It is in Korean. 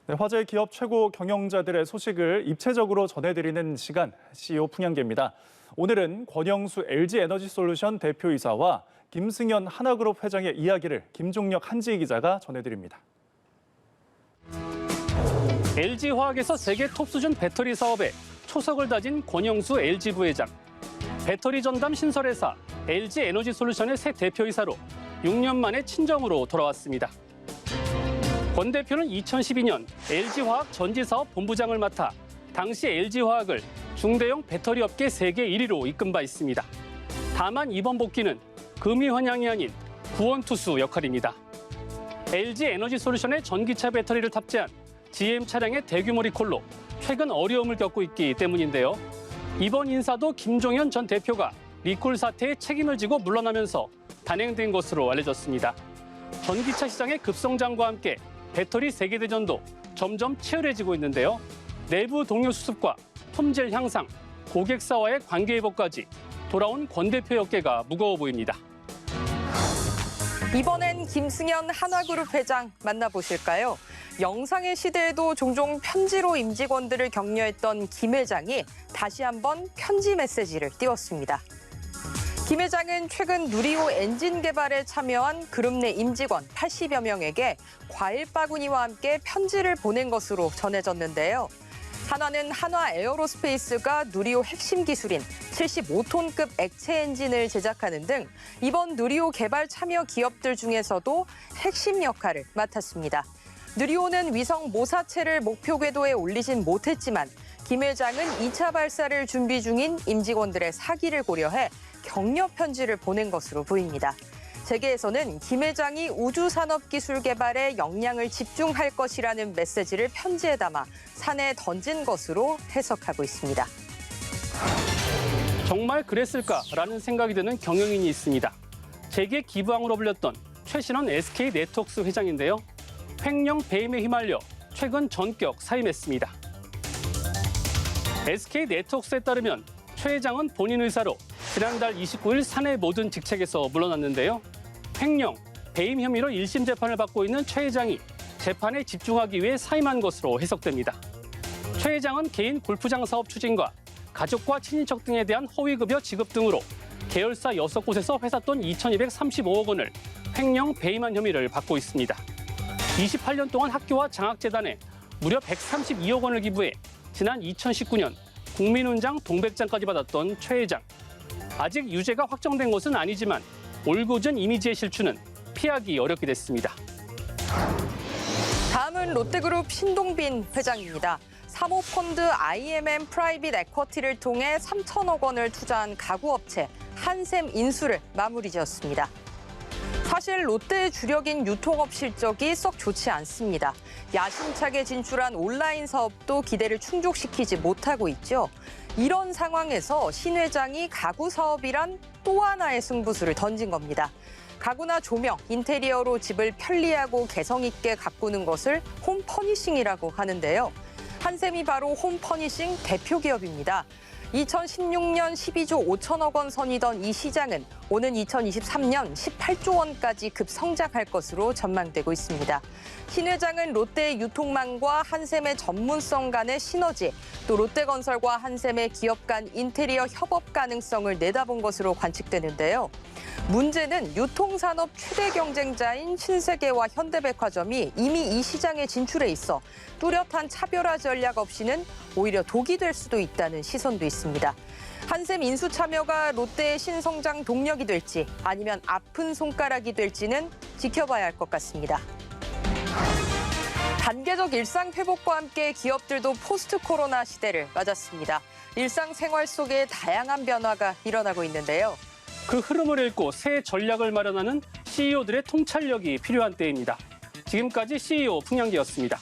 네, 화제 기업 최고 경영자들의 소식을 입체적으로 전해드리는 시간, CEO 풍향계입니다. 오늘은 권영수 LG에너지솔루션 대표이사와 김승현 하나그룹 회장의 이야기를 김종혁 한지희 기자가 전해드립니다. LG화학에서 세계 톱수준 배터리 사업에 초석을 다진 권영수 LG 부회장. 배터리 전담 신설회사 LG에너지솔루션의 새 대표이사로 6년 만에 친정으로 돌아왔습니다. 권 대표는 2012년 LG화학 전지사업 본부장을 맡아 당시 LG화학을 중대형 배터리 업계 세계 1위로 이끈 바 있습니다. 다만 이번 복귀는 금이환영이 아닌 구원투수 역할입니다. LG에너지솔루션의 전기차 배터리를 탑재한 GM 차량의 대규모 리콜로 최근 어려움을 겪고 있기 때문인데요. 이번 인사도 김종현 전 대표가 리콜 사태에 책임을 지고 물러나면서 단행된 것으로 알려졌습니다. 전기차 시장의 급성장과 함께 배터리 세계대전도 점점 치열해지고 있는데요. 내부 동료 수습과 품질 향상, 고객사와의 관계 회복까지 돌아온 권 대표의 어깨가 무거워 보입니다. 이번엔 김승현 하나그룹 회장 만나보실까요? 영상의 시대에도 종종 편지로 임직원들을 격려했던 김 회장이 다시 한번 편지 메시지를 띄웠습니다. 김 회장은 최근 누리호 엔진 개발에 참여한 그룹 내 임직원 80여 명에게 과일 바구니와 함께 편지를 보낸 것으로 전해졌는데요. 한화는 한화 에어로스페이스가 누리호 핵심 기술인 75톤급 액체 엔진을 제작하는 등 이번 누리호 개발 참여 기업들 중에서도 핵심 역할을 맡았습니다. 누리호는 위성 모사체를 목표 궤도에 올리진 못했지만 김 회장은 2차 발사를 준비 중인 임직원들의 사기를 고려해 격려 편지를 보낸 것으로 보입니다. 재계에서는 김 회장이 우주산업기술 개발에 역량을 집중할 것이라는 메시지를 편지에 담아 산에 던진 것으로 해석하고 있습니다. 정말 그랬을까라는 생각이 드는 경영인이 있습니다. 재계 기부왕으로 불렸던 최신원 SK네트워크스 회장인데요. 횡령 배임에 휘말려 최근 전격 사임했습니다. SK네트워크스에 따르면 최 회장은 본인 의사로 지난달 29일 사내 모든 직책에서 물러났는데요. 횡령, 배임 혐의로 1심 재판을 받고 있는 최 회장이 재판에 집중하기 위해 사임한 것으로 해석됩니다. 최 회장은 개인 골프장 사업 추진과 가족과 친인척 등에 대한 허위급여 지급 등으로 계열사 6곳에서 회사 돈 2,235억 원을 횡령, 배임한 혐의를 받고 있습니다. 28년 동안 학교와 장학재단에 무려 132억 원을 기부해 지난 2019년 국민훈장 동백장까지 받았던 최 회장. 아직 유죄가 확정된 것은 아니지만 올곧은 이미지의 실추는 피하기 어렵게 됐습니다. 다음은 롯데그룹 신동빈 회장입니다. 사모펀드 IMM 프라이빗 에쿼티를 통해 3천억 원을 투자한 가구업체 한샘 인수를 마무리 지었습니다. 사실 롯데의 주력인 유통업 실적이 썩 좋지 않습니다. 야심차게 진출한 온라인 사업도 기대를 충족시키지 못하고 있죠. 이런 상황에서 신 회장이 가구 사업이란 또 하나의 승부수를 던진 겁니다. 가구나 조명, 인테리어로 집을 편리하고 개성 있게 가꾸는 것을 홈퍼니싱이라고 하는데요. 한샘이 바로 홈퍼니싱 대표 기업입니다. 2016년 12조 5천억 원 선이던 이 시장은 오는 2023년 18조 원까지 급성장할 것으로 전망되고 있습니다. 신 회장은 롯데의 유통망과 한샘의 전문성 간의 시너지, 또 롯데건설과 한샘의 기업 간 인테리어 협업 가능성을 내다본 것으로 관측되는데요. 문제는 유통산업 최대 경쟁자인 신세계와 현대백화점이 이미 이 시장에 진출해 있어 뚜렷한 차별화 전략 없이는 오히려 독이 될 수도 있다는 시선도 있습니다. 한샘 인수 참여가 롯데의 신성장 동력이 될지 아니면 아픈 손가락이 될지는 지켜봐야 할 것 같습니다. 단계적 일상 회복과 함께 기업들도 포스트 코로나 시대를 맞았습니다. 일상생활 속에 다양한 변화가 일어나고 있는데요. 그 흐름을 읽고 새 전략을 마련하는 CEO들의 통찰력이 필요한 때입니다. 지금까지 CEO 풍향기였습니다.